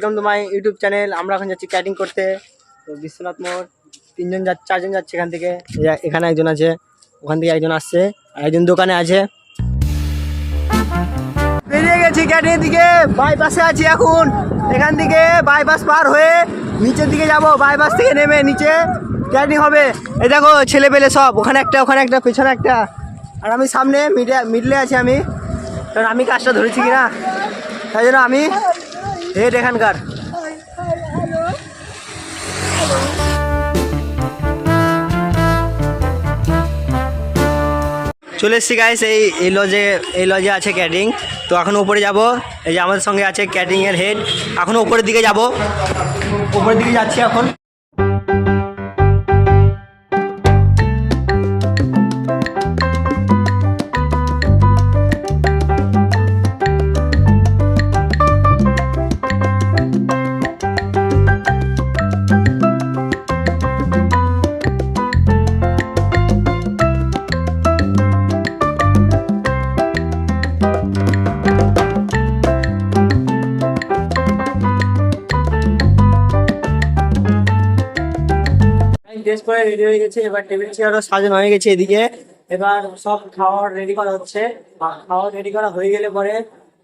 Welcome to my YouTube channel. আমরা এখন যাচ্ছি ক্যাটিং করতে। তো বিশ্বনাথ মোড় 3জন যাচ্ছে, 4জন যাচ্ছে এখান থেকে। এখানে একজন আছে, ওখান থেকে একজন আসছে, আর একজন দোকানে আছে। বেরিয়ে গেছি ক্যাটিং দিকে, বাইপাসে আছি এখন। এখান থেকে বাইপাস পার হয়ে নিচের দিকে যাব, বাইপাস থেকে নেমে নিচে ক্যাটিং হবে। এই দেখো ছেলে পেলে সব, ওখানে একটা পেছনে একটা, আর আমি সামনে মিডলে আছি আমি। কারণ আমি কাজটা ধরেছি কিনা, তাই জন্য আমি হেড এখানকার। চলে এসছি গাইস, এই লজে আছে ক্যাটিং। তো এখন উপরে যাব, এই যে আমাদের সঙ্গে আছে ক্যাটিংয়ের হেড। এখন উপরের দিকে যাব, উপরের দিকে যাচ্ছি এখন। ড্রেস পরে রেডি হয়ে গেছে, এবার টেবিল চেয়ারও সাজানো হয়ে গেছে এদিকে। এবার সব খাওয়ার রেডি করা হচ্ছে। খাওয়ার রেডি করা হয়ে গেলে পরে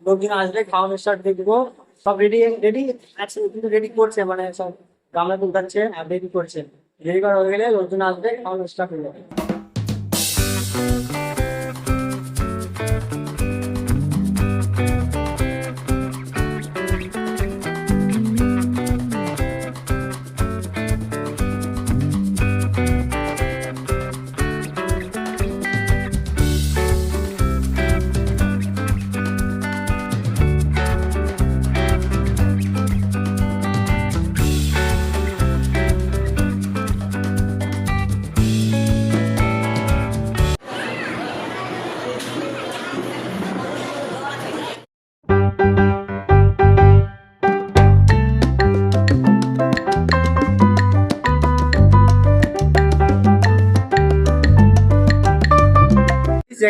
লোকজন আসবে, খাওয়ানোর স্টার্ট দেখবো। সব রেডি আছে, কিন্তু রেডি করছে, মানে সব গামলা তুলতাচ্ছে আর রেডি করছে। রেডি করা হয়ে গেলে লোকজন আসবে, খাওয়ানোর স্টার্ট হয়ে যাবে।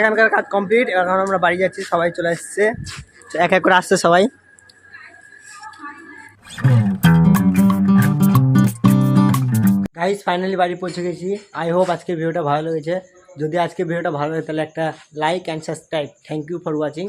এখানকার কাজ কমপ্লিট, এখন আমরা বাড়ি যাচ্ছি। সবাই চলে এসছে, এক এক করে আসছে সবাই। গাইস ফাইনালি বাড়ি পৌঁছে গেছি। আই হোপ আজকের ভিডিওটা ভালো লেগেছে। যদি আজকের ভিডিওটা ভালো লাগে তাহলে একটা like and subscribe. Thank you for watching.